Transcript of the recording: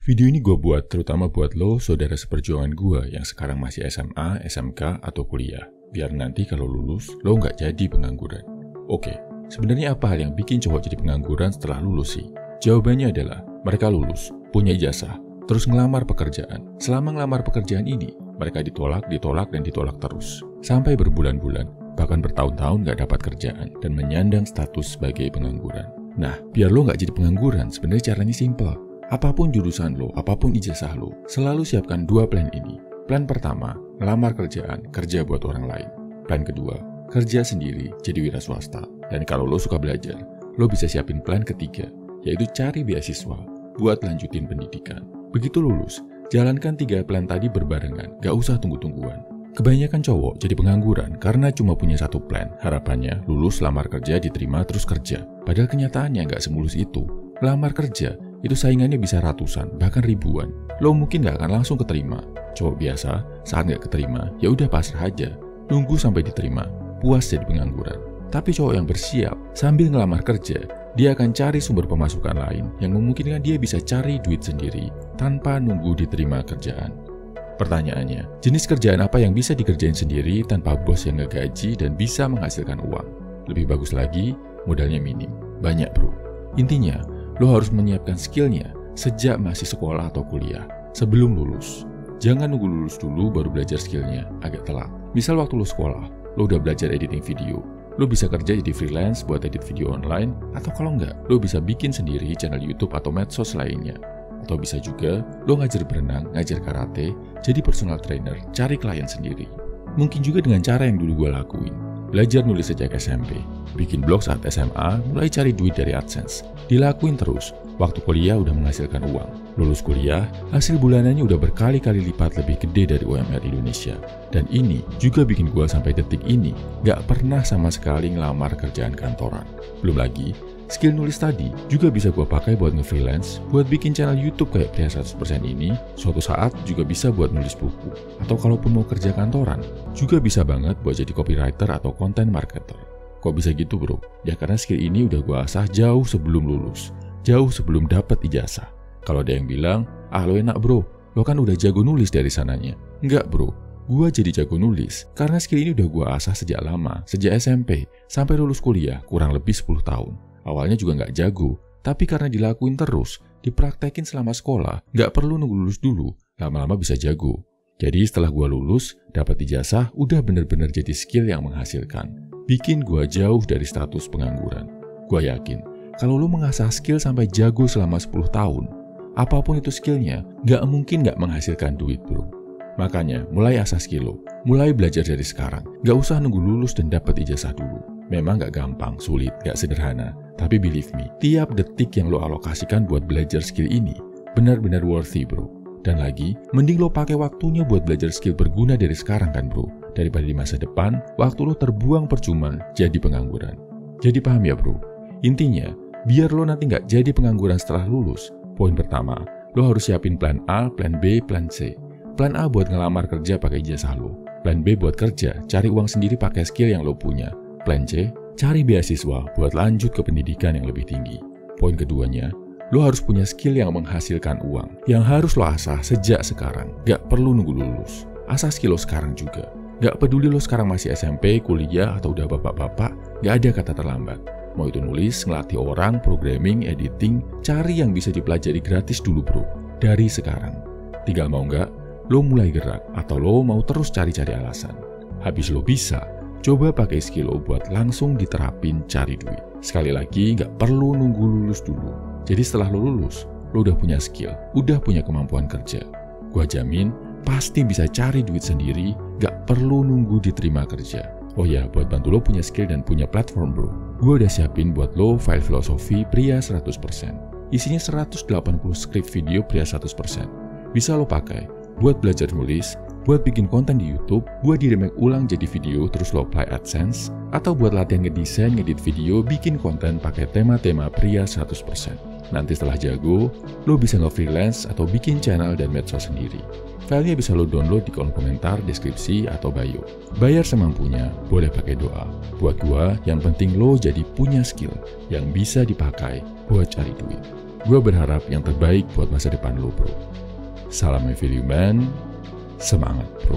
Video ini gue buat terutama buat lo, saudara seperjuangan gue yang sekarang masih SMA, SMK, atau kuliah. Biar nanti kalau lulus, lo nggak jadi pengangguran. Oke, sebenarnya apa hal yang bikin cowok jadi pengangguran setelah lulus sih? Jawabannya adalah, mereka lulus, punya ijazah, terus ngelamar pekerjaan. Selama ngelamar pekerjaan ini, mereka ditolak terus. Sampai berbulan-bulan, bahkan bertahun-tahun nggak dapat kerjaan, dan menyandang status sebagai pengangguran. Nah, biar lo nggak jadi pengangguran, sebenarnya caranya simpel. Apapun jurusan lo, apapun ijazah lo, selalu siapkan dua plan ini. Plan pertama, ngelamar kerjaan, kerja buat orang lain. Plan kedua, kerja sendiri, jadi wira swasta. Dan kalau lo suka belajar, lo bisa siapin plan ketiga, yaitu cari beasiswa buat lanjutin pendidikan. Begitu lulus, jalankan 3 plan tadi berbarengan, gak usah tunggu-tungguan. Kebanyakan cowok jadi pengangguran karena cuma punya satu plan. Harapannya lulus, lamar kerja, diterima, terus kerja. Padahal kenyataannya gak semulus itu. Lamar kerja, itu saingannya bisa ratusan, bahkan ribuan. Lo mungkin gak akan langsung keterima. Cowok biasa, saat gak keterima, ya udah pasrah aja. Nunggu sampai diterima, puas jadi pengangguran. Tapi cowok yang bersiap, sambil ngelamar kerja, dia akan cari sumber pemasukan lain yang memungkinkan dia bisa cari duit sendiri tanpa nunggu diterima kerjaan. Pertanyaannya, jenis kerjaan apa yang bisa dikerjain sendiri tanpa bos yang ngegaji dan bisa menghasilkan uang? Lebih bagus lagi, modalnya minim. Banyak bro. Intinya, lo harus menyiapkan skillnya sejak masih sekolah atau kuliah, sebelum lulus. Jangan nunggu lulus dulu baru belajar skillnya, agak telat. Misal waktu lo sekolah, lo udah belajar editing video. Lo bisa kerja jadi freelance buat edit video online, atau kalau enggak, lo bisa bikin sendiri channel YouTube atau medsos lainnya. Atau bisa juga, lo ngajar berenang, ngajar karate, jadi personal trainer, cari klien sendiri. Mungkin juga dengan cara yang dulu gue lakuin. Belajar nulis sejak SMP, bikin blog saat SMA, mulai cari duit dari AdSense. Dilakuin terus, waktu kuliah udah menghasilkan uang. Lulus kuliah, hasil bulanannya udah berkali-kali lipat lebih gede dari UMR Indonesia. Dan ini juga bikin gue sampai detik ini gak pernah sama sekali ngelamar kerjaan kantoran. Belum lagi, skill nulis tadi juga bisa gue pakai buat nge-freelance, buat bikin channel YouTube kayak Pria 100% ini, suatu saat juga bisa buat nulis buku. Atau kalaupun mau kerja kantoran, juga bisa banget buat jadi copywriter atau content marketer. Kok bisa gitu bro? Ya karena skill ini udah gue asah jauh sebelum lulus, jauh sebelum dapat ijazah. Kalau ada yang bilang, lo enak bro, lo kan udah jago nulis dari sananya. Enggak bro, gue jadi jago nulis karena skill ini udah gue asah sejak lama, sejak SMP, sampai lulus kuliah kurang lebih 10 tahun. Awalnya juga nggak jago, tapi karena dilakuin terus, dipraktekin selama sekolah, nggak perlu nunggu lulus dulu, lama-lama bisa jago. Jadi setelah gue lulus, dapat ijazah, udah bener-bener jadi skill yang menghasilkan. Bikin gue jauh dari status pengangguran. Gue yakin, kalau lo mengasah skill sampai jago selama 10 tahun, apapun itu skillnya, nggak mungkin nggak menghasilkan duit bro. Makanya, mulai asah skill lo, mulai belajar dari sekarang, nggak usah nunggu lulus dan dapat ijazah dulu. Memang gak gampang, sulit, gak sederhana. Tapi believe me, tiap detik yang lo alokasikan buat belajar skill ini benar-benar worthy bro. Dan lagi, mending lo pakai waktunya buat belajar skill berguna dari sekarang kan bro. Daripada di masa depan, waktu lo terbuang percuma jadi pengangguran. Jadi paham ya bro? Intinya, biar lo nanti gak jadi pengangguran setelah lulus, poin pertama, lo harus siapin plan A, plan B, plan C. Plan A buat ngelamar kerja pakai ijazah lo. Plan B buat kerja, cari uang sendiri pakai skill yang lo punya. Plan C, cari beasiswa buat lanjut ke pendidikan yang lebih tinggi. Poin keduanya, lo harus punya skill yang menghasilkan uang, yang harus lo asah sejak sekarang. Gak perlu nunggu lulus. Asah skill lo sekarang juga. Gak peduli lo sekarang masih SMP, kuliah, atau udah bapak-bapak, gak ada kata terlambat. Mau itu nulis, ngelatih orang, programming, editing, cari yang bisa dipelajari gratis dulu bro. Dari sekarang. Tinggal mau gak, lo mulai gerak, atau lo mau terus cari-cari alasan. Habis lo bisa, coba pakai skill lo buat langsung diterapin cari duit. Sekali lagi, nggak perlu nunggu lulus dulu. Jadi setelah lo lulus, lo udah punya skill, udah punya kemampuan kerja. Gua jamin, pasti bisa cari duit sendiri, nggak perlu nunggu diterima kerja. Oh ya, buat bantu lo punya skill dan punya platform bro, gue udah siapin buat lo file filosofi Pria 100%. Isinya 180 script video Pria 100%. Bisa lo pakai buat belajar nulis, buat bikin konten di YouTube, buat di-remake ulang jadi video terus lo apply AdSense, atau buat latihan ngedesain, ngedit video, bikin konten pakai tema-tema Pria 100%. Nanti setelah jago, lo bisa nge-freelance atau bikin channel dan medsos sendiri. Filenya bisa lo download di kolom komentar, deskripsi, atau bio. Bayar semampunya, boleh pakai doa. Buat gua, yang penting lo jadi punya skill yang bisa dipakai buat cari duit. Gue berharap yang terbaik buat masa depan lo, bro. Salam Value Man, semangat, bro.